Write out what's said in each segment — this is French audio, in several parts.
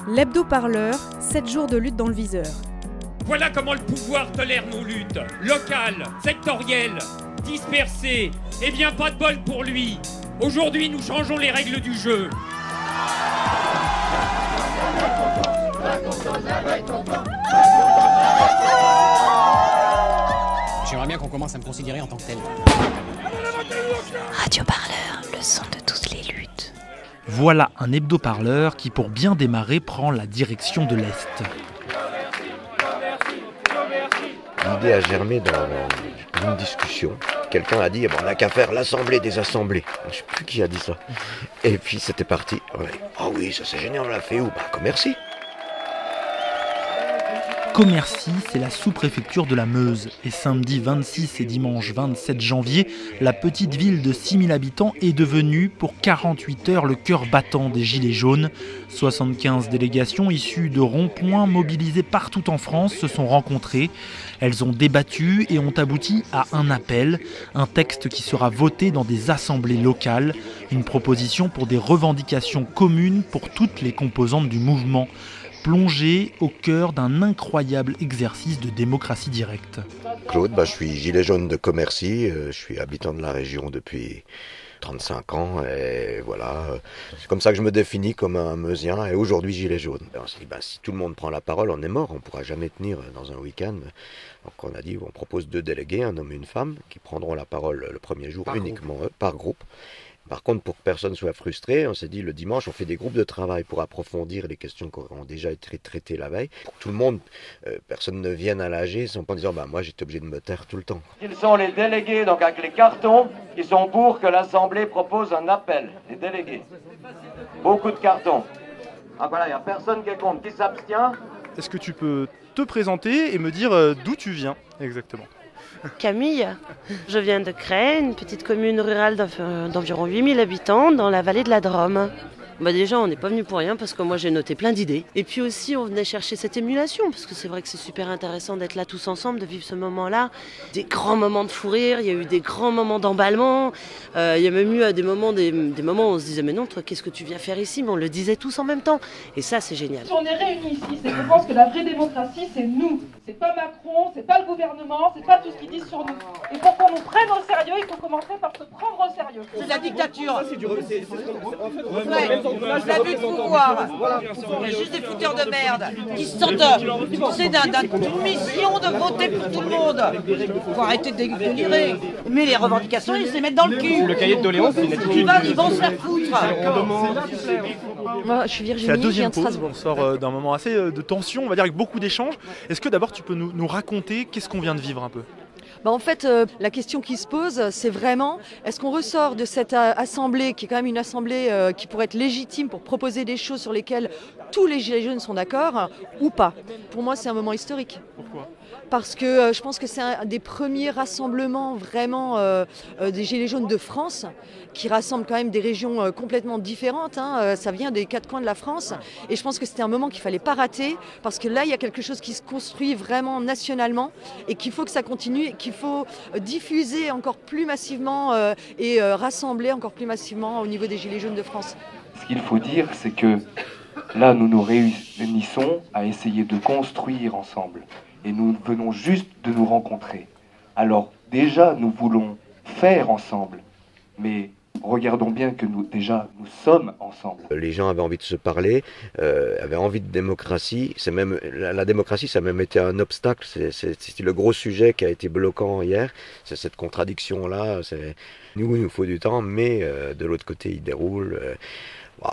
L'hebdo-parleur, 7 jours de lutte dans le viseur. Voilà comment le pouvoir tolère nos luttes. Locales, sectorielles, dispersées. Eh bien, pas de bol pour lui. Aujourd'hui, nous changeons les règles du jeu. J'aimerais bien qu'on commence à me considérer en tant que tel. Radio-parleur, le son de toutes les luttes. Voilà un hebdo-parleur qui, pour bien démarrer, prend la direction de l'Est. L'idée a germé dans une discussion. Quelqu'un a dit, on n'a qu'à faire l'assemblée des assemblées. Je ne sais plus qui a dit ça. Et puis c'était parti. On a dit, ah oui, ça c'est génial, on l'a fait où ? Commercy. Commercy, c'est la sous-préfecture de la Meuse. Et samedi 26 et dimanche 27 janvier, la petite ville de 6000 habitants est devenue, pour 48 heures, le cœur battant des Gilets jaunes. 75 délégations issues de ronds-points mobilisés partout en France se sont rencontrées. Elles ont débattu et ont abouti à un appel, un texte qui sera voté dans des assemblées locales, une proposition pour des revendications communes pour toutes les composantes du mouvement. Plongé au cœur d'un incroyable exercice de démocratie directe. Claude, je suis gilet jaune de Commercy, je suis habitant de la région depuis 35 ans et voilà, c'est comme ça que je me définis comme un Meusien et aujourd'hui gilet jaune. On s'est dit, si tout le monde prend la parole, on est mort, on ne pourra jamais tenir dans un week-end. Donc on a dit, on propose 2 délégués, un homme et une femme, qui prendront la parole le premier jour, uniquement eux, par groupe. Par contre, pour que personne ne soit frustré, on s'est dit le dimanche, on fait des groupes de travail pour approfondir les questions qui ont déjà été traitées la veille. Pour que tout le monde, personne ne vienne à l'AG sans pas disant moi j'étais obligé de me taire tout le temps. Ils sont les délégués, donc avec les cartons, qui sont pour que l'Assemblée propose un appel. Les délégués. Beaucoup de cartons. Donc voilà, il n'y a personne qui est contre. Qui s'abstient ? Est-ce que tu peux te présenter et me dire d'où tu viens exactement ? Camille, je viens de Cray, une petite commune rurale d'environ 8000 habitants dans la vallée de la Drôme. Déjà, on n'est pas venu pour rien parce que moi j'ai noté plein d'idées. Et puis aussi, on venait chercher cette émulation parce que c'est vrai que c'est super intéressant d'être là tous ensemble, de vivre ce moment-là. Des grands moments de fou rire, il y a eu des grands moments d'emballement. Il y a même eu des moments où on se disait mais non, toi, qu'est-ce que tu viens faire ici ? Mais on le disait tous en même temps. Et ça, c'est génial. Si on est réunis ici, c'est que je pense que la vraie démocratie, c'est nous. C'est pas Macron, c'est pas le gouvernement, c'est pas tout ce qu'ils disent sur nous. Et pour qu'on nous prenne au sérieux, il faut commencer par se prendre au sérieux. C'est la dictature. C'est l'abus de pouvoir. Il y a juste des fouteurs de merde qui se sentent d'une mission de voter pour tout le monde. Il faut arrêter de délirer. Mais les revendications, ils se les mettent dans le cul. Le cahier de doléances, c'est une attitude. Ils vont se faire foutre. Moi, je suis Virginie, c'est la je deuxième viens de pause. Strasbourg. On sort d'un moment assez de tension, on va dire avec beaucoup d'échanges. Est-ce que d'abord tu peux nous raconter qu'est-ce qu'on vient de vivre un peu ? En fait, la question qui se pose, c'est vraiment, est-ce qu'on ressort de cette assemblée, qui est quand même une assemblée qui pourrait être légitime pour proposer des choses sur lesquelles tous les Gilets jaunes sont d'accord, ou pas ? Pour moi, c'est un moment historique. Pourquoi ? Parce que je pense que c'est un des premiers rassemblements vraiment des Gilets jaunes de France, qui rassemblent quand même des régions complètement différentes. Ça vient des 4 coins de la France. Et je pense que c'était un moment qu'il ne fallait pas rater, parce que là, il y a quelque chose qui se construit vraiment nationalement, et qu'il faut que ça continue, et qu'il faut diffuser encore plus massivement et rassembler encore plus massivement au niveau des Gilets jaunes de France. Ce qu'il faut dire, c'est que là, nous nous réunissons à essayer de construire ensemble. Et nous venons juste de nous rencontrer. Alors déjà, nous voulons faire ensemble, mais regardons bien que nous sommes ensemble. Les gens avaient envie de se parler, avaient envie de démocratie. C'est même, la démocratie, ça a même été un obstacle. C'est le gros sujet qui a été bloquant hier. C'est cette contradiction-là. Nous, il nous faut du temps, mais de l'autre côté, il déroule.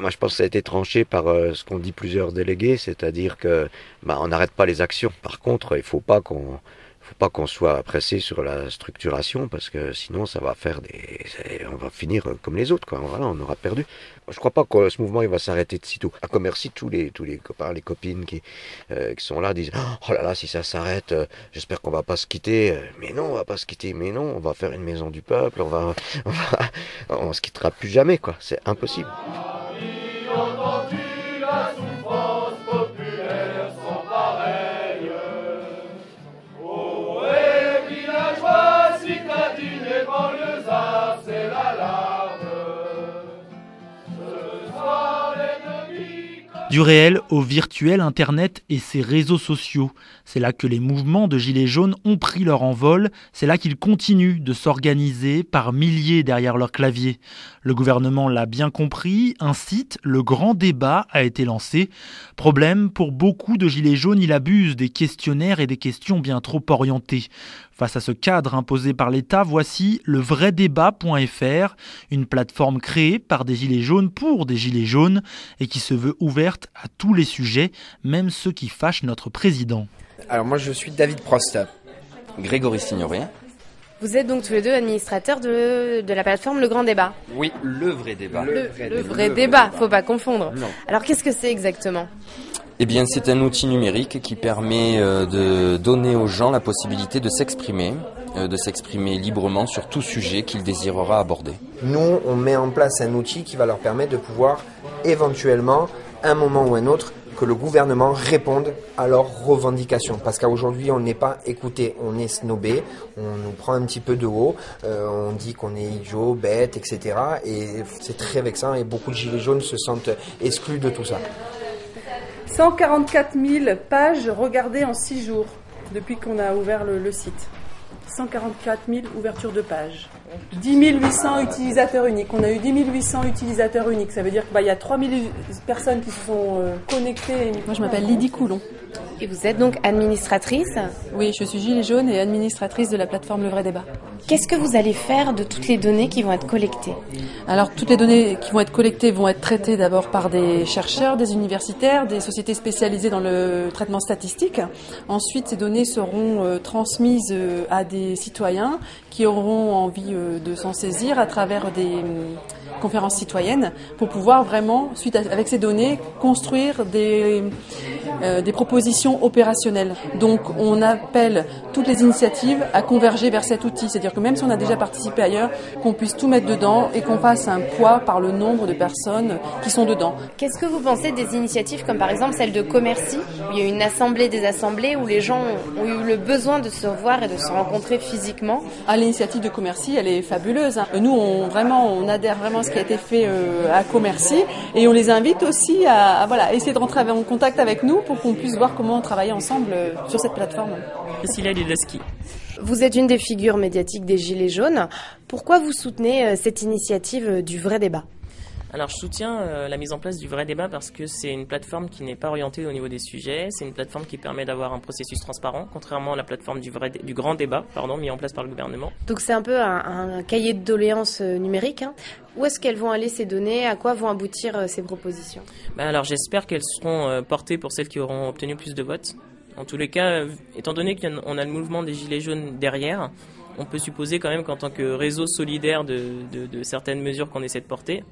Moi, je pense que ça a été tranché par ce qu'ont dit plusieurs délégués, c'est-à-dire que on n'arrête pas les actions. Par contre, il ne faut pas qu'on soit pressé sur la structuration, parce que sinon, ça va faire on va finir comme les autres, quoi. Voilà, on aura perdu. Je ne crois pas que ce mouvement il va s'arrêter de sitôt. À Commercy, tous les copains, les copines qui sont là disent « Oh là là, si ça s'arrête, j'espère qu'on ne va pas se quitter. » Mais non, on ne va pas se quitter. Mais non, on va faire une maison du peuple. On ne se quittera plus jamais, quoi. C'est impossible. La souffrance populaire sans pareille. Oh, et villageois, citadines et banlieusards, c'est l'alarme. Ce soir, l'ennemi... Du réel au virtuel, Internet et ses réseaux sociaux. C'est là que les mouvements de Gilets jaunes ont pris leur envol. C'est là qu'ils continuent de s'organiser par milliers derrière leur clavier. Le gouvernement l'a bien compris. Un site, le Grand Débat, a été lancé. Problème, pour beaucoup de Gilets jaunes, il abuse des questionnaires et des questions bien trop orientées. Face à ce cadre imposé par l'État, voici levraidébat.fr, une plateforme créée par des Gilets jaunes pour des Gilets jaunes et qui se veut ouverte à tous les sujets, même ceux qui fâchent notre président. Alors moi je suis David Prost. Grégory Signoret. Vous êtes donc tous les deux administrateurs de la plateforme Le Grand Débat. Oui, le vrai débat. Le vrai débat, faut pas confondre. Non. Alors qu'est-ce que c'est exactement ? Eh bien, c'est un outil numérique qui permet de donner aux gens la possibilité de s'exprimer librement sur tout sujet qu'ils désirera aborder. Nous, on met en place un outil qui va leur permettre de pouvoir éventuellement, un moment ou un autre, que le gouvernement réponde à leurs revendications. Parce qu'aujourd'hui, on n'est pas écouté, on est snobé, on nous prend un petit peu de haut, on dit qu'on est idiot, bête, etc. Et c'est très vexant et beaucoup de gilets jaunes se sentent exclus de tout ça. 144 000 pages regardées en 6 jours depuis qu'on a ouvert le site. 144 000 ouvertures de pages. 10 800 utilisateurs uniques. On a eu 10 800 utilisateurs uniques. Ça veut dire qu'il y a 3 000 personnes qui se sont connectées. Moi, je m'appelle Lydie Coulon. Et vous êtes donc administratrice ? Oui, je suis gilet jaune et administratrice de la plateforme Le Vrai Débat. Qu'est-ce que vous allez faire de toutes les données qui vont être collectées ? Alors, toutes les données qui vont être collectées vont être traitées d'abord par des chercheurs, des universitaires, des sociétés spécialisées dans le traitement statistique. Ensuite, ces données seront transmises à des citoyens qui auront envie de s'en saisir à travers des conférences citoyennes pour pouvoir vraiment, avec ces données, construire des propositions opérationnelles. Donc on appelle toutes les initiatives à converger vers cet outil, c'est-à-dire que même si on a déjà participé ailleurs, qu'on puisse tout mettre dedans et qu'on fasse un poids par le nombre de personnes qui sont dedans. Qu'est-ce que vous pensez des initiatives comme par exemple celle de Commercy, où il y a eu une assemblée des assemblées, où les gens ont eu le besoin de se revoir et de se rencontrer physiquement ? L'initiative de Commercy, elle est fabuleuse. Nous, on adhère vraiment à ce qui a été fait à Commercy et on les invite aussi à essayer de rentrer en contact avec nous pour qu'on puisse voir comment travailler ensemble sur cette plateforme. Cécile Lideski. Vous êtes une des figures médiatiques des Gilets jaunes. Pourquoi vous soutenez cette initiative du Vrai Débat ? Alors je soutiens la mise en place du Vrai Débat parce que c'est une plateforme qui n'est pas orientée au niveau des sujets, c'est une plateforme qui permet d'avoir un processus transparent, contrairement à la plateforme du Grand Débat, mis en place par le gouvernement. Donc c'est un peu un cahier de doléances numérique. Où est-ce qu'elles vont aller ces données ? À quoi vont aboutir ces propositions ? Alors j'espère qu'elles seront portées pour celles qui auront obtenu plus de votes. En tous les cas, étant donné qu'on a le mouvement des Gilets jaunes derrière, on peut supposer quand même qu'en tant que réseau solidaire de certaines mesures qu'on essaie de porter,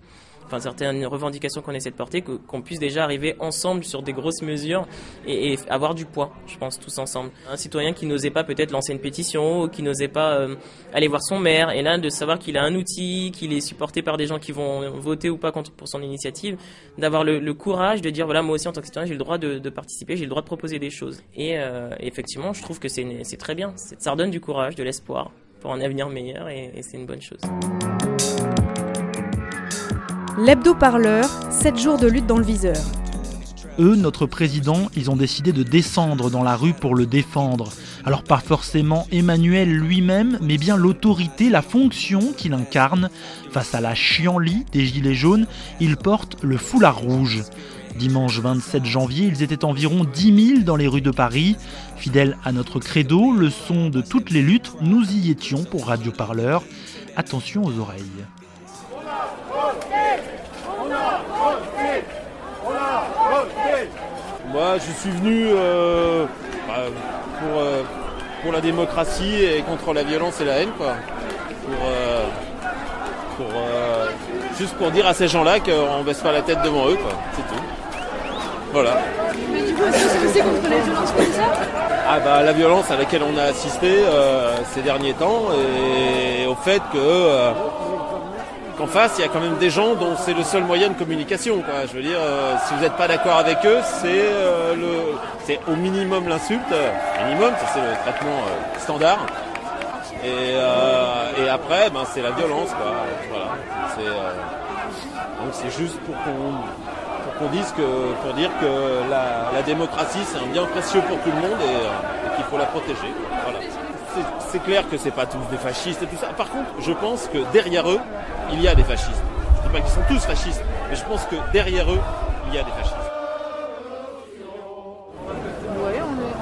certaines revendications qu'on essaie de porter, qu'on puisse déjà arriver ensemble sur des grosses mesures et avoir du poids, je pense, tous ensemble. Un citoyen qui n'osait pas peut-être lancer une pétition, ou qui n'osait pas aller voir son maire, et là de savoir qu'il a un outil, qu'il est supporté par des gens qui vont voter ou pas pour son initiative, d'avoir le courage de dire voilà, moi aussi en tant que citoyen j'ai le droit de participer, j'ai le droit de proposer des choses. Et effectivement, je trouve que c'est très bien, ça redonne du courage, de l'espoir pour un avenir meilleur et c'est une bonne chose. L'hebdo-parleur, 7 jours de lutte dans le viseur. Eux, notre président, ils ont décidé de descendre dans la rue pour le défendre. Alors pas forcément Emmanuel lui-même, mais bien l'autorité, la fonction qu'il incarne. Face à la chienlit des Gilets jaunes, il porte le foulard rouge. Dimanche 27 janvier, ils étaient environ 10 000 dans les rues de Paris. Fidèles à notre credo, le son de toutes les luttes, nous y étions pour Radio Parleur. Attention aux oreilles. Moi, je suis venu pour la démocratie et contre la violence et la haine, quoi. Juste pour dire à ces gens-là qu'on baisse pas la tête devant eux, quoi. C'est tout. Voilà. Mais du coup, est-ce que c'est contre les violences comme ça ? La violence à laquelle on a assisté ces derniers temps et au fait qu'en face, il y a quand même des gens dont c'est le seul moyen de communication, quoi. Je veux dire, si vous n'êtes pas d'accord avec eux, c'est au minimum l'insulte. Minimum, ça c'est le traitement standard. Et après, c'est la violence, quoi. Voilà. Donc c'est juste pour qu'on dise pour dire que la démocratie c'est un bien précieux pour tout le monde et qu'il faut la protéger. Voilà. C'est clair que c'est pas tous des fascistes et tout ça. Par contre, je pense que derrière eux, il y a des fascistes. Je ne dis pas qu'ils sont tous fascistes, mais je pense que derrière eux, il y a des fascistes.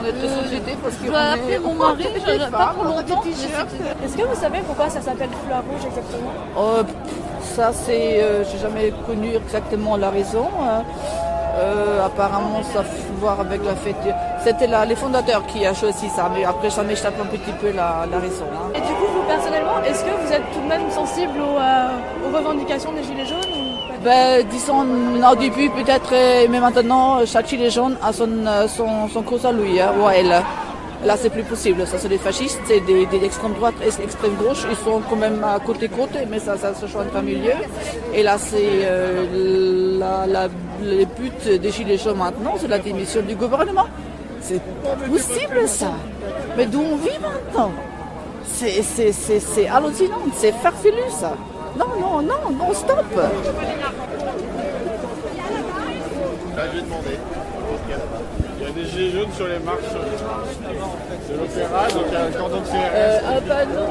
On est de société parce que. Je dois appeler mon mari, pas pour longtemps. Est-ce que vous savez pourquoi ça s'appelle Foulard Rouge exactement? Ça, j'ai jamais connu exactement la raison. Apparemment, ça a à voir avec la fête. C'était les fondateurs qui ont choisi ça, mais après, ça m'échappe un petit peu la raison. Hein. Et du coup, vous personnellement, est-ce que vous êtes tout de même sensible aux revendications des Gilets jaunes ou... Disons, au début peut-être, mais maintenant, chaque Gilet jaune a son cause à lui, hein, ou à elle. Là, c'est plus possible. Ça, c'est des fascistes, c'est des extrêmes droite et extrêmes gauche. Ils sont quand même à côté, mais ça se joint en milieu. Et là, c'est le but des Gilets jaunes maintenant, c'est la démission du gouvernement. C'est pas possible, ça. Mais d'où on vit maintenant? C'est hallucinant, c'est farfelu, ça. Non, stop. Là, je vais demander. Il y a des gilets jaunes sur les marches de l'Opéra, donc il y a un cordon de CRS. Un panneau,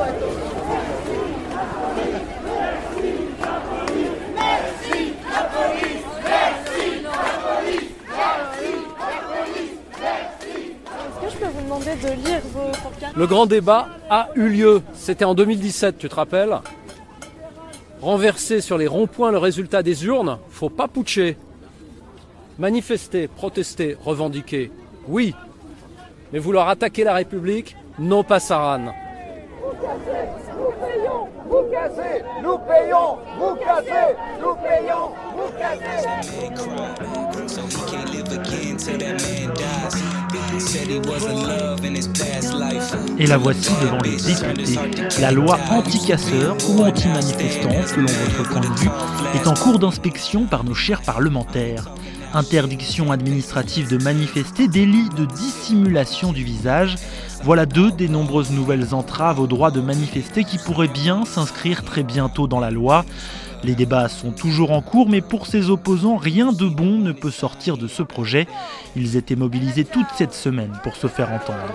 Merci la police, merci la police, merci. Est-ce que je peux vous demander de lire vos papiers? Le grand débat a eu lieu, c'était en 2017, tu te rappelles? Renverser sur les ronds-points le résultat des urnes, faut pas putcher. Manifester, protester, revendiquer, oui. Mais vouloir attaquer la République, non pas Saran. Vous cassez, nous payons, vous cassez, nous payons, vous cassez. Et la voici devant les députés. La loi anti-casseurs ou anti-manifestants, selon votre point de vue, est en cours d'inspection par nos chers parlementaires. Interdiction administrative de manifester, délit de dissimulation du visage. Voilà deux des nombreuses nouvelles entraves au droit de manifester qui pourraient bien s'inscrire très bientôt dans la loi. Les débats sont toujours en cours, mais pour ses opposants, rien de bon ne peut sortir de ce projet. Ils étaient mobilisés toute cette semaine pour se faire entendre.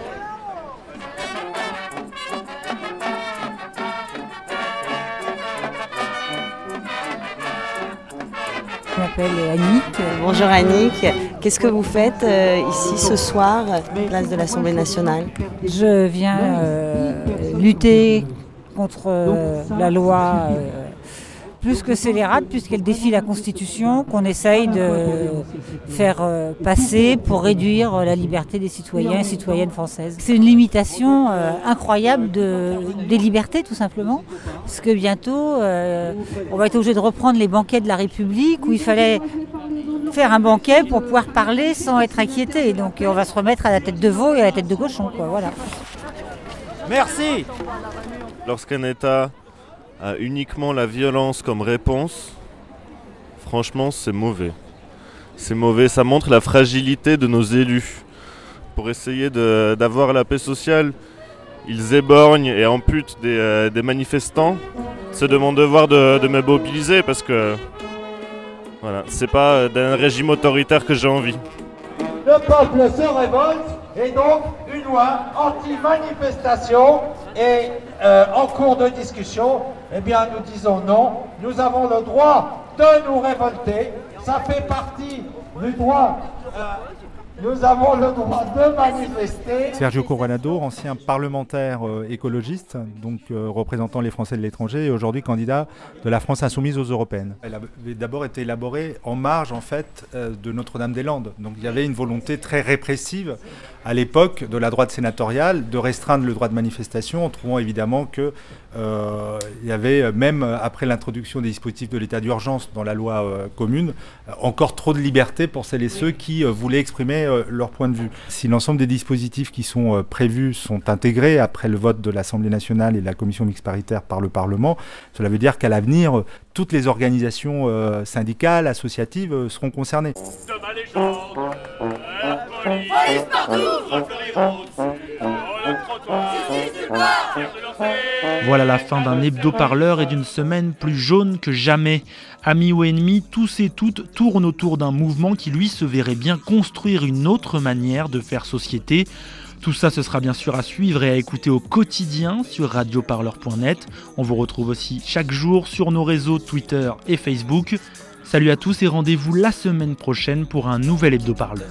Je m'appelle Annick. Bonjour Annick, qu'est-ce que vous faites ici ce soir, place de l'Assemblée nationale? Je viens lutter contre la loi plus que scélérate, puisqu'elle défie la Constitution, qu'on essaye de faire passer pour réduire la liberté des citoyens et citoyennes françaises. C'est une limitation incroyable des libertés, tout simplement, parce que bientôt, on va être obligé de reprendre les banquets de la République, où il fallait faire un banquet pour pouvoir parler sans être inquiété. Donc on va se remettre à la tête de veau et à la tête de cochon, quoi, voilà. Merci. Lorsqu'un État a uniquement la violence comme réponse, franchement c'est mauvais. C'est mauvais, ça montre la fragilité de nos élus. Pour essayer d'avoir la paix sociale, ils éborgnent et amputent des manifestants. C'est de mon devoir de me mobiliser parce que voilà, c'est pas d'un régime autoritaire que j'ai envie. Le peuple se révolte et donc une loi anti-manifestation est en cours de discussion. Eh bien, nous disons non. Nous avons le droit de nous révolter. Ça fait partie du droit. Nous avons le droit de manifester. Sergio Coronado, ancien parlementaire écologiste, donc représentant les Français de l'étranger et aujourd'hui candidat de la France insoumise aux européennes. Elle avait d'abord été élaborée en marge en fait de Notre-Dame-des-Landes. Donc il y avait une volonté très répressive à l'époque de la droite sénatoriale de restreindre le droit de manifestation en trouvant évidemment que il y avait, même après l'introduction des dispositifs de l'état d'urgence dans la loi commune, encore trop de liberté pour celles et ceux qui voulaient exprimer leur point de vue. Si l'ensemble des dispositifs qui sont prévus sont intégrés après le vote de l'Assemblée nationale et de la commission mixte paritaire par le Parlement, cela veut dire qu'à l'avenir, toutes les organisations syndicales, associatives seront concernées. Police partout! Voilà la fin d'un hebdo-parleur et d'une semaine plus jaune que jamais. Amis ou ennemis, tous et toutes tournent autour d'un mouvement qui lui se verrait bien construire une autre manière de faire société. Tout ça, ce sera bien sûr à suivre et à écouter au quotidien sur radioparleur.net. On vous retrouve aussi chaque jour sur nos réseaux Twitter et Facebook. Salut à tous et rendez-vous la semaine prochaine pour un nouvel hebdo-parleur.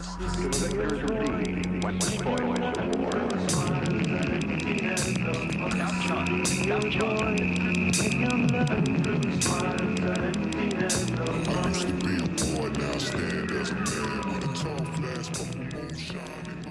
I used to be a boy, now I stand as a man with a tall flash, purple moonshine in my